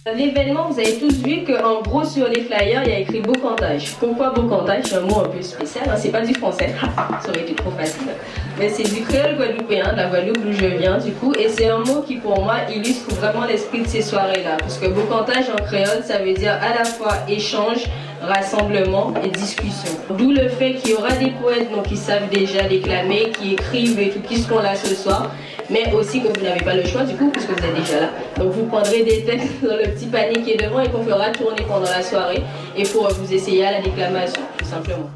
L'événement, vous avez tous vu qu'en gros sur les flyers, il y a écrit Beaucantage. Pourquoi Beaucantage? C'est un mot un peu spécial, hein? C'est pas du français, ça aurait été trop facile. Mais c'est du créole guadeloupéen, de la Guadeloupe d'où je viens du coup. Et c'est un mot qui pour moi illustre vraiment l'esprit de ces soirées-là. Parce que Beaucantage en créole, ça veut dire à la fois échange, rassemblement et discussion. D'où le fait qu'il y aura des poètes donc, qui savent déjà déclamer, qui écrivent et tout, qui seront là ce soir. Mais aussi que vous n'avez pas le choix du coup, puisque vous êtes déjà là. Donc vous prendrez des textes dans le petit panier qui est devant et qu'on fera tourner pendant la soirée et pour vous essayer à la déclamation, tout simplement.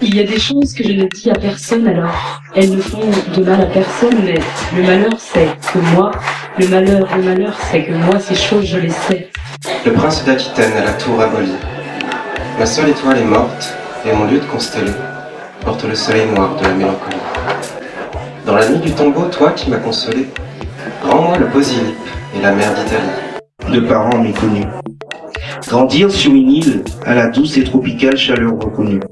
Il y a des choses que je ne dis à personne, alors elles ne font de mal à personne, mais le malheur c'est que moi, le malheur c'est que moi ces choses je les sais. Le prince d'Aquitaine à la tour abolie. Ma seule étoile est morte, et mon lieu de constellé porte le soleil noir de la mélancolie. Dans la nuit du tombeau, toi qui m'as consolé, rends-moi le Posilip et la mer d'Italie. De parents méconnus. Grandir sur une île à la douce et tropicale chaleur reconnue.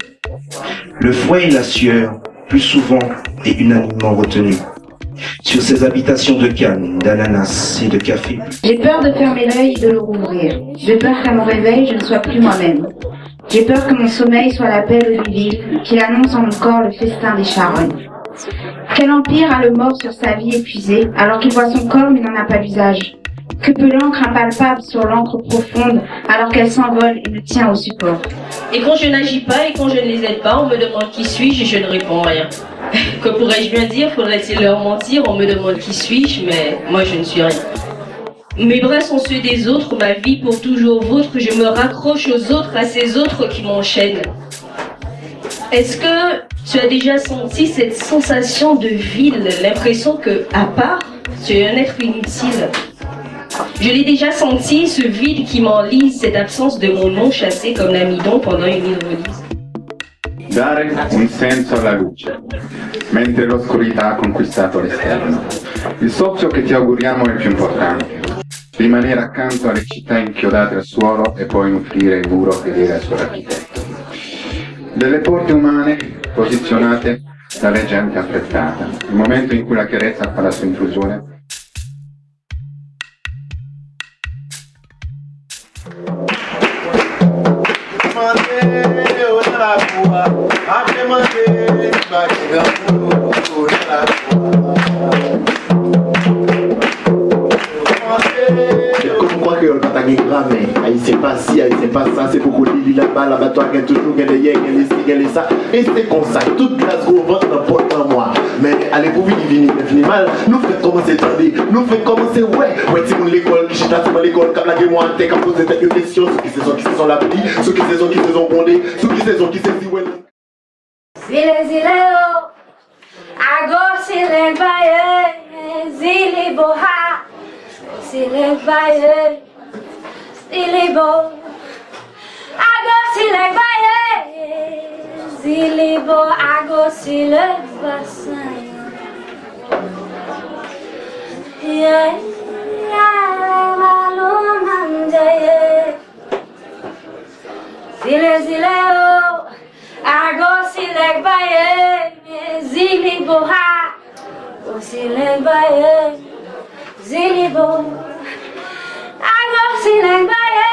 Le fouet et la sueur, plus souvent et unanimement retenus. Sur ces habitations de canne, d'ananas et de café. J'ai peur de fermer l'œil et de le rouvrir. J'ai peur qu'à mon réveil, je ne sois plus moi-même. J'ai peur que mon sommeil soit l'appel du vide, qu'il annonce en mon corps le festin des charognes. Quel empire a le mort sur sa vie épuisée, alors qu'il voit son corps mais n'en a pas l'usage? Que peut l'encre impalpable sur l'encre profonde, alors qu'elle s'envole et me tient au support? Et quand je n'agis pas et quand je ne les aide pas, on me demande qui suis-je et je ne réponds rien. Que pourrais-je bien dire? Faudrait-il leur mentir? On me demande qui suis-je, mais moi je ne suis rien. Mes bras sont ceux des autres, ma vie pour toujours vôtre, je me raccroche aux autres, à ces autres qui m'enchaînent. Est-ce que tu as déjà senti cette sensation de vide, l'impression que, à part, tu es un être inutile? Je l'ai déjà senti, ce vide qui m'enlise, cette absence de mon nom chassé comme l'amidon pendant une hydrolyse. Dare un senso alla luce, mentre l'oscurità ha conquistato l'esterno. Il soffio che ti auguriamo è il più importante. Rimanere accanto alle città inchiodate al suolo e poi nutrire il muro fedele al suo architetto. Delle porte umane posizionate dalle gente affrettata. Il momento in cui la chiarezza fa la sua intrusione. Comme quoi que le patagé grave, il sait pas ci, il sait pas ça, c'est beaucoup de l'île là-bas, l'abattoir, il y a toujours des yens, il y a ça, et c'est comme ça, toute la seconde ventre n'importe un mois. Mais allez, pour venir mal, nous faisons commencer à dire, nous faisons commencer, ouais, si on l'école, je suis dans l'école, comme la gueule, moi, t'es qu'à poser des questions, ceux qui se sont la petite, ceux qui se sont bondés, ceux qui se sont qui se disent, ouais. Zilezileo, agora silenbaye, ziliboha, silenbaye, zilibo, agora silenbaye, zilibo, agora silenbasan. Yeah, malumanje, zilezileo. Agora sileg baie, zilibo ha, o sileg baie, zilibo. Agora sileg baie,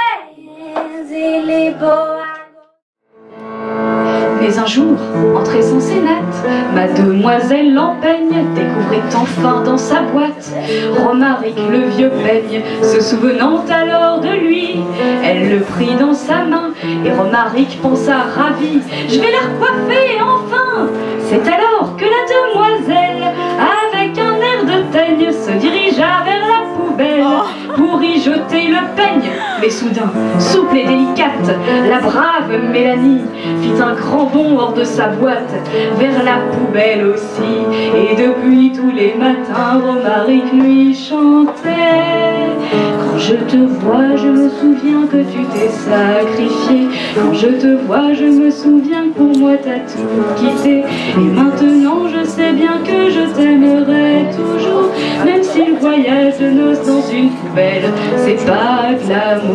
zilibo. Mais un jour, entrée sans sénate, mademoiselle Lampaigne découvrit enfin dans sa boîte Romaric le vieux peigne, se souvenant alors de lui. Elle le prit dans sa main et Romaric pensa ravi, je vais la recoiffer enfin. C'est alors que la demoiselle, avec un air de teigne, se dirigea vers la poubelle pour y jeter le peigne. Mais soudain, souple et délicate, la brave Mélanie fit un grand bond hors de sa boîte, vers la poubelle aussi. Et depuis tous les matins, Romaric lui chantait. Quand je te vois, je me souviens que tu t'es sacrifié. Quand je te vois, je me souviens que pour moi t'as tout quitté. Et maintenant je sais bien que je t'aimerai toujours, même si le voyage de noces dans une poubelle, c'est pas de l'amour.